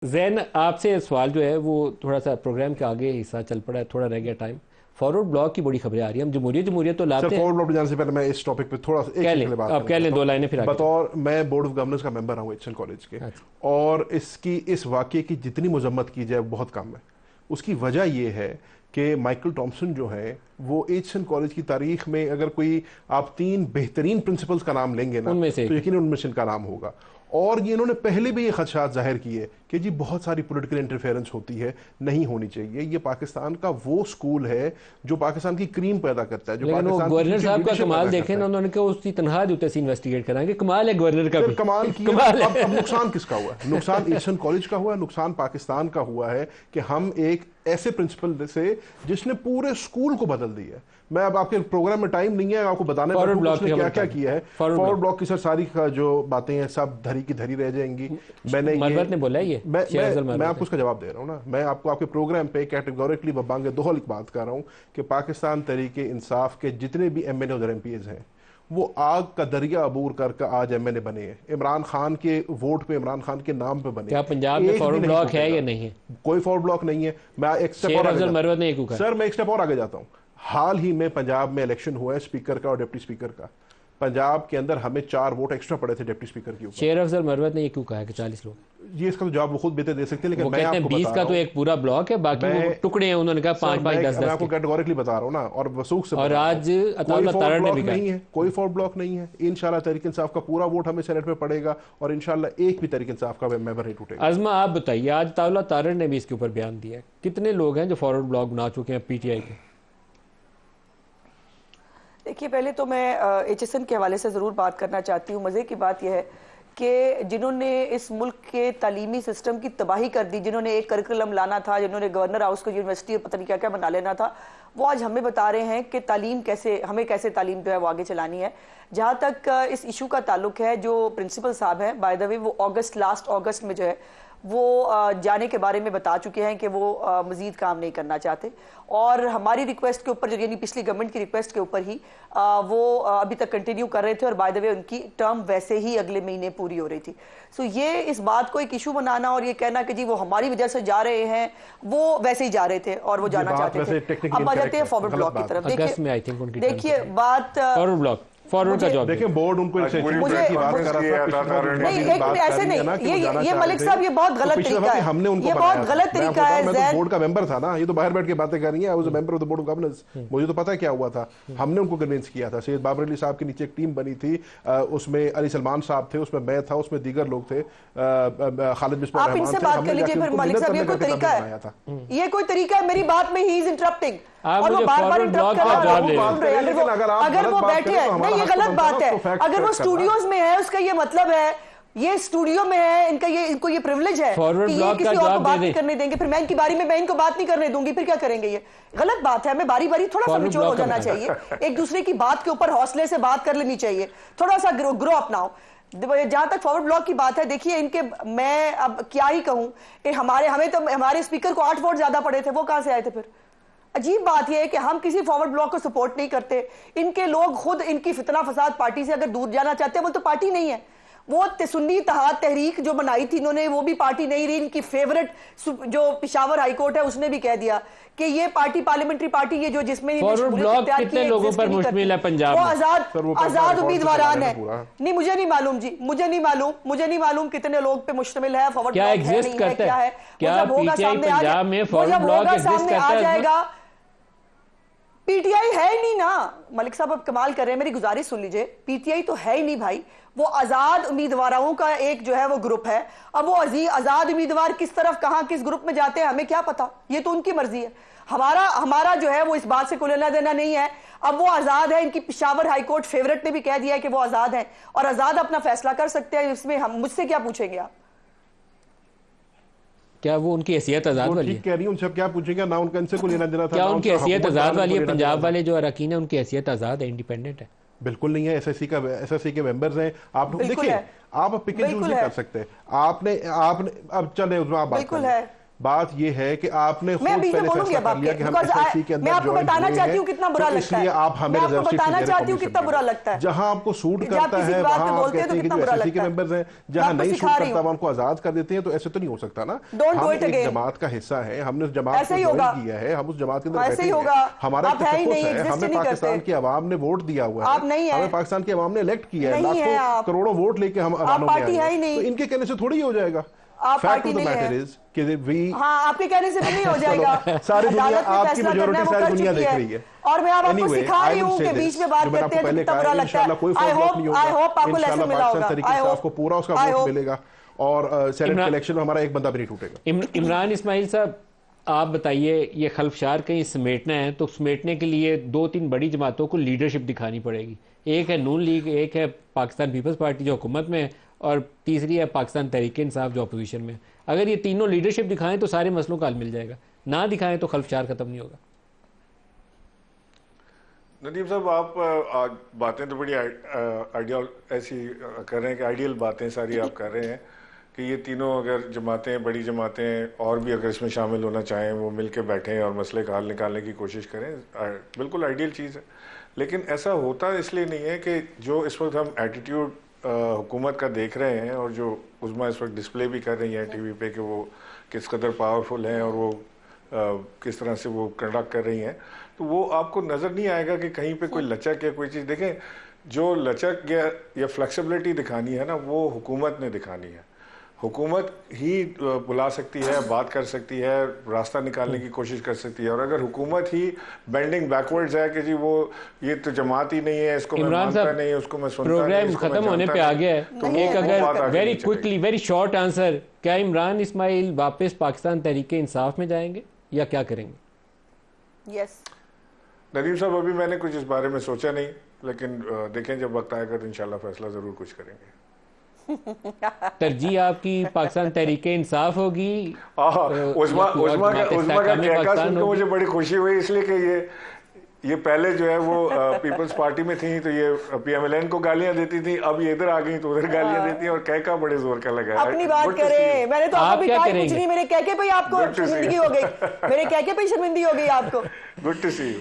जैन, आपसे सवाल जो है वो थोड़ा सा प्रोग्राम के आगे हिस्सा चल पड़ा है, थोड़ा रह गया टाइम। फॉरवर्ड ब्लॉक की बड़ी खबरें आ रही हैं, हम जमहूरियत जमहूरियत तो सर लाते हैं। फॉरवर्ड ब्लॉक पे जाने से पहले मैं इस टॉपिक पे थोड़ा सा एक कह सेकंड लें, के लिए बात आप करना कह लें, चाहता दो हूँ। लाइनें फिर आगे बतौर मैं बोर्ड ऑफ गवर्नर्स का मेंबर हूँ एचएन कॉलेज के, अच्छा। और इसकी इस वाकये की जितनी मजम्मत की जाए बहुत कम है। उसकी वजह यह है कि माइकल टॉमसन जो है वो एचएन कॉलेज की तारीख में अगर कोई आप 3 बेहतरीन प्रिंसिपल्स का नाम लेंगे ना उनमें से तो यकीनन उनमें से इनका नाम होगा। और ये इन्होंने पहले भी ये खदशात जाहिर किए कि जी बहुत सारी पॉलिटिकल इंटरफेरेंस होती है, नहीं होनी चाहिए। ये पाकिस्तान का वो स्कूल है जो पाकिस्तान की क्रीम पैदा करता है, जो लेकिन वो पाकिस्तान गवर्नर साहब का कमाल देखें ना, उन्होंने कहा उसकी तनख्वाह देते से इन्वेस्टिगेट कराएंगे। कमाल है गवर्नर का भी, कमाल किया। कमाल अब है। नुकसान किसका हुआ है? नुकसान एचएन कॉलेज का हुआ है, नुकसान पाकिस्तान का हुआ है कि हम एक ऐसे प्रिंसिपल से जिसने पूरे स्कूल को बदल दिया है। मैं अब आपके प्रोग्राम में टाइम नहीं है आपको बताने फॉरवर्ड में ब्लॉक उसने क्या क्या किया है। फॉरवर्ड ब्लॉक की सर सारी जो बातें हैं सब धरी की धरी रह जाएंगी। मैंने मरवत ने बोला है ये, मैं आपको उसका जवाब दे रहा हूँ ना। मैं आपको आपके प्रोग्राम पे कैटेगोरिकली बबांगे दोहल की बात कर रहा हूँ कि पाकिस्तान तरीके इंसाफ के जितने भी एमएनए और एमपीएस हैं वो आग का दरिया अबूर करके आज एमएनए बने हैं। इमरान खान के वोट पे, इमरान खान के नाम पे बने। क्या पंजाब में फॉरवर्ड ब्लॉक है या नहीं है? कोई फॉरवर्ड ब्लॉक नहीं है। मैं एक स्टेप और आगे मरवत ने एक सर मैं एक स्टेप और आगे जाता हूँ। हाल ही में पंजाब में इलेक्शन हुआ है स्पीकर का और डिप्टी स्पीकर का। पंजाब के अंदर हमें 4 वोट एक्स्ट्रा पड़े थे डिप्टी स्पीकर के ऊपर। शेर अफजल मरवत ने ये क्यों कहा है कि 40 लोग? ये इसका तो जवाब वो खुद बेहतर दे सकते हैं, लेकिन वो मैं कहते हैं आपको 20 का तो एक पूरा ब्लॉक है, बाकी वो टुकड़े हैं। उन्होंने कहा 5-5, 10-10 मैं आपको कैटेगोरिकली बता रहा हूँ ना, और वसूख से और आज कोई फॉरवर्ड ब्लॉक नहीं है, कोई फॉरवर्ड ब्लॉक नहीं है। इंशाल्लाह तहरीक इंसाफ का पूरा वोट हमें सेनेट में पड़ेगा और इंशाल्लाह एक भी तहरीक इंसाफ का मेंबर नहीं टूटेगा। अज़मा, आप बताइए, आज ताउला तारड़ ने भी इसके ऊपर बयान दिया है। कितने लोग हैं जो फॉरवर्ड ब्लॉक बना चुके हैं पीटीआई के? देखिए, पहले तो मैं एचएसएन के हवाले से ज़रूर बात करना चाहती हूँ। मज़े की बात यह है कि जिन्होंने इस मुल्क के तालीमी सिस्टम की तबाही कर दी, जिन्होंने एक करिकुलम लाना था, जिन्होंने गवर्नर हाउस को यूनिवर्सिटी और पता नहीं क्या क्या बना लेना था, वो आज हमें बता रहे हैं कि तालीम कैसे, हमें कैसे तालीम जो है वो आगे चलानी है। जहाँ तक इस इशू का ताल्लुक है, जो प्रिंसिपल साहब हैं, बाय द वे, वो लास्ट अगस्त में जो है वो जाने के बारे में बता चुके हैं कि वो मज़ीद काम नहीं करना चाहते। और हमारी रिक्वेस्ट के ऊपर, यानी पिछली गवर्नमेंट की रिक्वेस्ट के ऊपर ही वो अभी तक कंटिन्यू कर रहे थे। और बाय द वे उनकी टर्म वैसे ही अगले महीने पूरी हो रही थी। सो ये इस बात को एक इशू बनाना और ये कहना कि जी वो हमारी वजह से जा रहे हैं, वो वैसे ही जा रहे थे और वो जाना चाहते थे। अब आ जाते हैं फॉरवर्ड ब्लॉक की तरफ। देखिए बात फॉरवर्ड ब्लॉक फॉरवर्ड का जॉब देखिए, बोर्ड उनको नहीं, ऐसे नहीं। ये मलिक साहब, ये बहुत गलत तरीका है। हमने उनको, ये बहुत गलत तरीका है। मैं तो बोर्ड का मेंबर था ना, ये तो बाहर बैठ के बातें कर रही है। Member of the board of governance, मुझे तो पता है क्या हुआ था। हमने उनको कन्विंस किया था। सैयद बाबर अली साहब के नीचे एक टीम बनी थी, उसमें अली सलमान साहब थे, उसमें मैं था, उसमें दीगर लोग थे, खालिद बिस्मिल्लाह। आप इनसे बात कर लीजिए फिर मलिक साहब। ये कोई तरीका है? ये कोई तरीका है? मेरी बात में ही इज इंटरप्टिंग और वो बार-बार इंटरप्ट कर रहा है। अगर वो बैठे हैं, नहीं, ये गलत बात है। अगर वो स्टूडियोज में है, उसका ये मतलब है ये स्टूडियो में है, इनको ये प्रिविलेज है कि ये किसी और को बात नहीं करने देंगे। फिर मैं इनकी बारी में मैं इनको बात नहीं करने दूंगी, फिर क्या करेंगे? ये गलत बात है। हमें बारी बारी थोड़ा सा मिचोड़ हो जाना चाहिए, एक दूसरे की बात के ऊपर हौसले से बात कर लेनी चाहिए, थोड़ा सा ग्रो अपनाओ। जहां तक फॉरवर्ड ब्लॉक की बात है, देखिए इनके, मैं अब क्या ही कहूं कि हमारे स्पीकर को 8 वोट ज्यादा पड़े थे। वो कहां से आए थे? फिर अजीब बात यह है कि हम किसी फॉरवर्ड ब्लॉक को सपोर्ट नहीं करते। इनके लोग खुद इनकी फितना फसाद पार्टी से अगर दूर जाना चाहते हैं, वो तो पार्टी नहीं है। वो सुन्नी इत्तेहाद तहरीक जो बनाई थी इन्होंने, वो भी पार्टी नहीं रही। इनकी फेवरेट जो पिशावर हाईकोर्ट है उसने भी कह दिया कि ये पार्टी पार्लियामेंट्री पार्टी, ये जो जिसमें फॉरवर्ड ब्लॉक कितने लोगों पर मुश्तमिल है पंजाब में? वो आजाद उम्मीदवारान है। नहीं, मुझे नहीं मालूम जी, मुझे नहीं मालूम कितने लोग पे मुश्तमिल है फॉरवर्ड ब्लॉक। एग्जिस्ट करता है क्या पीटीआई पंजाब में? फॉरवर्ड ब्लॉक एग्जिस्ट करता है? पीटीआई है ही नहीं ना मलिक साहब, अब कमाल कर रहे हैं। मेरी गुजारिश सुन लीजिए, पीटीआई तो है ही नहीं भाई। वो आजाद उम्मीदवारों का एक जो है वो ग्रुप है। अब वो आजाद उम्मीदवार किस तरफ, कहां, किस ग्रुप में जाते हैं, हमें क्या पता? ये तो उनकी मर्जी है। हमारा जो है वो इस बात से कोई लेना देना नहीं है। अब वो आजाद है, इनकी पिशावर हाईकोर्ट फेवरेट ने भी कह दिया है कि वो आजाद है और आजाद अपना फैसला कर सकते हैं। इसमें हम, मुझसे क्या पूछेंगे आप? क्या वो उनकी हैसियत आजाद वाली है? ठीक कह रही हूं, उनसे क्या पूछेंगे ना, उनका इनसे कोई लेना देना था। क्या उनकी हैसियत आजाद वाली है? पंजाब वाले जो अरकान है उनकी हैसियत आजाद है, इंडिपेंडेंट है? बिल्कुल नहीं है। एसएससी के मेंबर्स हैं। आप देखिए, आप पिक एंड चूज नहीं कर सकते। आपने अब चले उसमें आप बात बिल्कुल है। बात ये है कि आपने खुद पहले फैसला कर लिया कि हम एसएससी के अंदर मैं आपको बताना चाहती हूँ कितना बुरा लगता है, आप हमें बताना चाहती हूँ कितना बुरा लगता है। जहां आपको सूट करता है वहां आप कहते हैं कि जो एसएससी के मेंबर्स हैं, जहां नहीं सूट करता वहां उनको आजाद कर देते हैं, तो ऐसे तो नहीं हो सकता ना। हम एक जमात का हिस्सा है, हमने उस जमात को ज्वाइन किया है, हम उस जमात के अंदर बैठे हैं, हमारा तशक्कुस है, हमें पाकिस्तान की आवाम ने वोट दिया हुआ है, हमें पाकिस्तान की आवाम ने इलेक्ट किया है, लाखों करोड़ों वोट लेके हम अवानों में आए हैं, तो इनके कहने से थोड़ी हो जाएगा। Fact of the matter is कि हाँ, आपके कहने से भी नहीं हो जाएगा। सारी दुनिया, आपकी मेजॉरिटी सारी दुनिया देख रही है, और मैं आपको सिखा रही हूँ कि बीच में बात करते हैं तो कितना बुरा लगता है। आई होप आपको लेसन मिला होगा, आई होप आपको पूरा उसका वोट मिलेगा और सेनेट इलेक्शन में हमारा एक बंदा भी नहीं टूटेगा। इमरान इस्माइल साहब, आप बताइए, ये खल्फशार कहीं समेटना है तो समेटने के लिए 2-3 बड़ी जमातों को लीडरशिप दिखानी पड़ेगी। एक है नून लीग, एक है पाकिस्तान पीपल्स पार्टी जो हुकूमत में है, और तीसरी है पाकिस्तान तहरीक इंसाफ जो अपोजिशन में। अगर ये तीनों लीडरशिप दिखाएं तो सारे मसलों का हल मिल जाएगा, ना दिखाएं तो खल्फशार खत्म नहीं होगा। नदीम साहब, आप बातें तो बड़ी आइडियल ऐसी कर रहे हैं कि आइडियल बातें सारी आप कर रहे हैं कि ये तीनों अगर जमातें, बड़ी जमातें और भी अगर इसमें शामिल होना चाहें, वो मिल के बैठें और मसले का हल निकालने की कोशिश करें, बिल्कुल आइडियल चीज़ है। लेकिन ऐसा होता इसलिए नहीं है कि जो इस वक्त हम एटीट्यूड हुकूमत का देख रहे हैं और जो उज़्मा इस वक्त डिस्प्ले भी कर रही हैं टीवी पे कि वो किस कदर पावरफुल हैं और वो किस तरह से वो कंडक्ट कर रही हैं, तो वो आपको नज़र नहीं आएगा कि कहीं पे कोई लचक या कोई चीज़। देखें, जो लचक या फ्लेक्सिबिलिटी दिखानी है ना, वो हुकूमत ने दिखानी है। हुकूमत ही बुला सकती है, बात कर सकती है, रास्ता निकालने की कोशिश कर सकती है। और अगर हुकूमत ही बेंडिंग बैकवर्ड्स है कि जी वो ये तो जमात ही नहीं है, इसको मैं मानता नहीं, उसको मैं सुनता नहीं, प्रोग्राम खत्म होने पे आ गया है, तो एक अगर very quickly, very short answer, क्या इमरान इस्माइल वापस पाकिस्तान तहरीक इंसाफ में जाएंगे या क्या करेंगे? यस नदीम साहब, अभी मैंने कुछ इस बारे में सोचा नहीं, लेकिन देखें जब वक्त आएगा तो इंशाल्लाह फैसला जरूर कुछ करेंगे। तरजीह आपकी पाकिस्तान तहरीक इंसाफ होगी? उज़्मा का कहका सुनकर मुझे बड़ी खुशी हुई, इसलिए कि ये पहले जो है वो पीपल्स पार्टी में थी तो ये पीएमएलएन को गालियां देती थी, अब ये इधर आ गई तो उधर गालियां देती हैं, और कहका बड़े जोर का लगा। अपनी बात करें, मैंने तो आपको भी कहा कुछ नहीं, मेरे कहके पे आपको शर्मिंदगी हो गई, मेरे कहके पे शर्मिंदगी हो गई आपको। Good to see you.